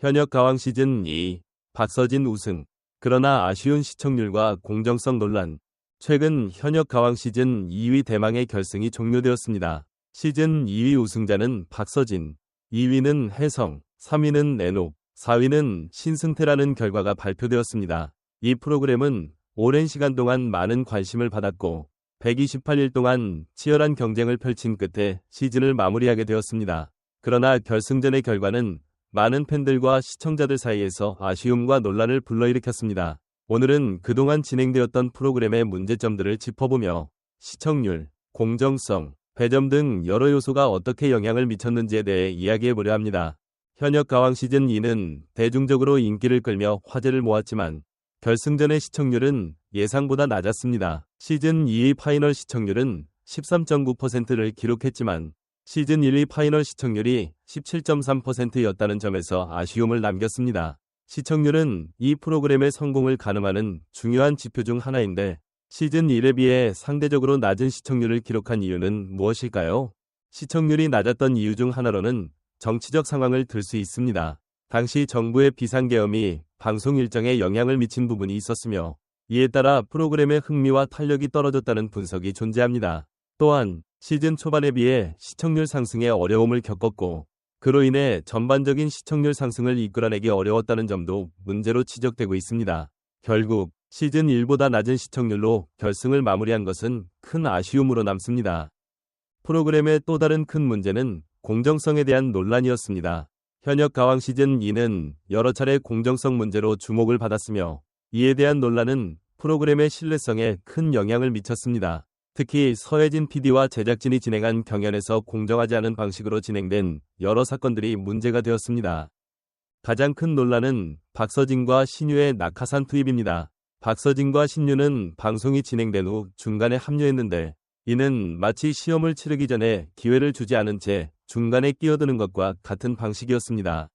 현역 가왕 시즌 2, 박서진 우승. 그러나 아쉬운 시청률과 공정성 논란. 최근 현역 가왕 시즌 2위 대망의 결승이 종료되었습니다. 시즌 2위 우승자는 박서진, 2위는 혜성, 3위는 애녹, 4위는 신승태라는 결과가 발표되었습니다. 이 프로그램은 오랜 시간 동안 많은 관심을 받았고 128일 동안 치열한 경쟁을 펼친 끝에 시즌을 마무리하게 되었습니다. 그러나 결승전의 결과는 많은 팬들과 시청자들 사이에서 아쉬움과 논란을 불러일으켰습니다. 오늘은 그동안 진행되었던 프로그램의 문제점들을 짚어보며 시청률, 공정성, 배점 등 여러 요소가 어떻게 영향을 미쳤는지에 대해 이야기해보려 합니다. 현역 가왕 시즌 2는 대중적으로 인기를 끌며 화제를 모았지만 결승전의 시청률은 예상보다 낮았습니다. 시즌 2위 파이널 시청률은 13.9%를 기록했지만 시즌 1위 파이널 시청률이 17.3%였다는 점에서 아쉬움을 남겼습니다. 시청률은 이 프로그램의 성공을 가늠하는 중요한 지표 중 하나인데 시즌 1에 비해 상대적으로 낮은 시청률을 기록한 이유는 무엇일까요? 시청률이 낮았던 이유 중 하나로는 정치적 상황을 들 수 있습니다. 당시 정부의 비상계엄이 방송 일정에 영향을 미친 부분이 있었으며 이에 따라 프로그램의 흥미와 탄력이 떨어졌다는 분석이 존재합니다. 또한 시즌 초반에 비해 시청률 상승에 어려움을 겪었고 그로 인해 전반적인 시청률 상승을 이끌어내기 어려웠다는 점도 문제로 지적되고 있습니다. 결국 시즌 1보다 낮은 시청률로 결승을 마무리한 것은 큰 아쉬움으로 남습니다. 프로그램의 또 다른 큰 문제는 공정성에 대한 논란이었습니다. 현역 가왕 시즌 2는 여러 차례 공정성 문제로 주목을 받았으며 이에 대한 논란은 프로그램의 신뢰성에 큰 영향을 미쳤습니다. 특히 서혜진 PD와 제작진이 진행한 경연에서 공정하지 않은 방식으로 진행된 여러 사건들이 문제가 되었습니다. 가장 큰 논란은 박서진과 신유의 낙하산 투입입니다. 박서진과 신유는 방송이 진행된 후 중간에 합류했는데 이는 마치 시험을 치르기 전에 기회를 주지 않은 채 중간에 끼어드는 것과 같은 방식이었습니다.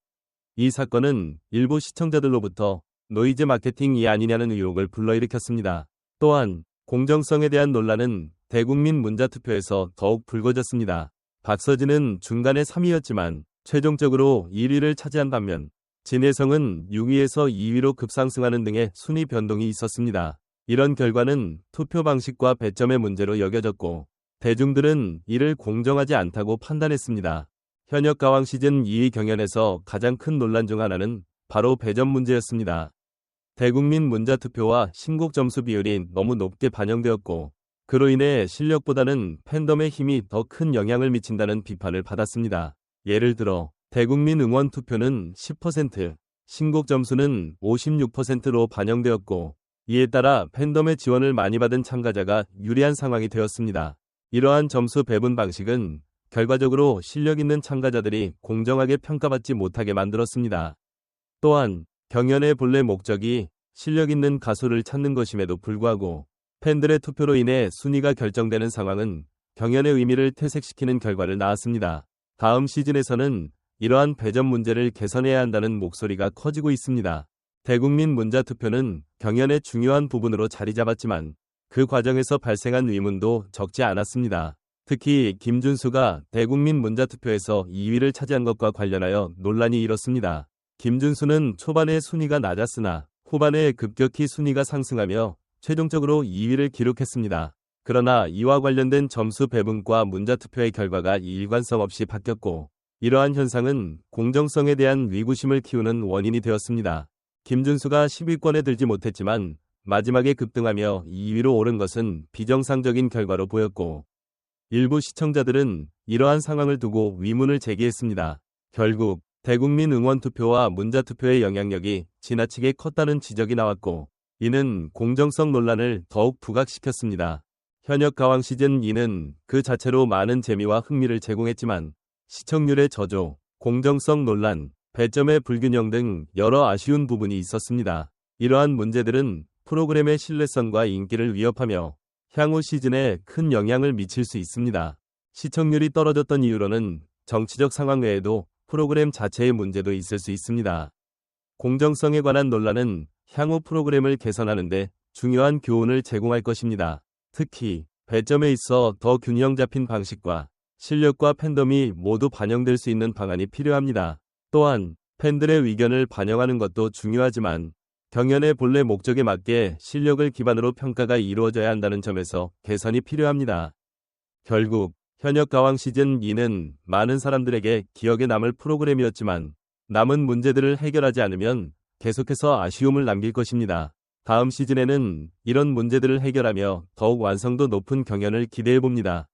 이 사건은 일부 시청자들로부터 노이즈 마케팅이 아니냐는 의혹을 불러일으켰습니다. 또한 공정성에 대한 논란은 대국민 문자투표에서 더욱 불거졌습니다. 박서진은 중간에 3위였지만 최종적으로 1위를 차지한 반면 진혜성은 6위에서 2위로 급상승하는 등의 순위 변동이 있었습니다. 이런 결과는 투표 방식과 배점의 문제로 여겨졌고 대중들은 이를 공정하지 않다고 판단했습니다. 현역 가왕 시즌 2위 경연에서 가장 큰 논란 중 하나는 바로 배점 문제였습니다. 대국민 문자투표와 신곡 점수 비율이 너무 높게 반영되었고 그로 인해 실력보다는 팬덤의 힘이 더 큰 영향을 미친다는 비판을 받았습니다. 예를 들어 대국민 응원 투표는 10%, 신곡 점수는 56%로 반영되었고 이에 따라 팬덤의 지원을 많이 받은 참가자가 유리한 상황이 되었습니다. 이러한 점수 배분 방식은 결과적으로 실력 있는 참가자들이 공정하게 평가받지 못하게 만들었습니다. 또한 경연의 본래 목적이 실력 있는 가수를 찾는 것임에도 불구하고 팬들의 투표로 인해 순위가 결정되는 상황은 경연의 의미를 퇴색시키는 결과를 낳았습니다. 다음 시즌에서는 이러한 배점 문제를 개선해야 한다는 목소리가 커지고 있습니다. 대국민 문자투표는 경연의 중요한 부분으로 자리 잡았지만 그 과정에서 발생한 의문도 적지 않았습니다. 특히 김준수가 대국민 문자투표에서 2위를 차지한 것과 관련하여 논란이 일었습니다. 김준수는 초반에 순위가 낮았으나 후반에 급격히 순위가 상승하며 최종적으로 2위를 기록했습니다. 그러나 이와 관련된 점수 배분과 문자투표의 결과가 일관성 없이 바뀌었고 이러한 현상은 공정성에 대한 의구심을 키우는 원인이 되었습니다. 김준수가 10위권에 들지 못했지만 마지막에 급등하며 2위로 오른 것은 비정상적인 결과로 보였고 일부 시청자들은 이러한 상황을 두고 의문을 제기했습니다. 결국 대국민 응원투표와 문자투표의 영향력이 지나치게 컸다는 지적이 나왔고 이는 공정성 논란을 더욱 부각시켰습니다. 현역 가왕 시즌 2는 그 자체로 많은 재미와 흥미를 제공했지만 시청률의 저조, 공정성 논란, 배점의 불균형 등 여러 아쉬운 부분이 있었습니다. 이러한 문제들은 프로그램의 신뢰성과 인기를 위협하며 향후 시즌에 큰 영향을 미칠 수 있습니다. 시청률이 떨어졌던 이유로는 정치적 상황 외에도 프로그램 자체의 문제도 있을 수 있습니다. 공정성에 관한 논란은 향후 프로그램을 개선하는 데 중요한 교훈을 제공할 것입니다. 특히 배점에 있어 더 균형 잡힌 방식과 실력과 팬덤이 모두 반영될 수 있는 방안이 필요합니다. 또한 팬들의 의견을 반영하는 것도 중요하지만 경연의 본래 목적에 맞게 실력을 기반으로 평가가 이루어져야 한다는 점에서 개선이 필요합니다. 결국 현역 가왕 시즌2는 많은 사람들에게 기억에 남을 프로그램이었지만 남은 문제들을 해결하지 않으면 계속해서 아쉬움을 남길 것입니다. 다음 시즌에는 이런 문제들을 해결하며 더욱 완성도 높은 경연을 기대해봅니다.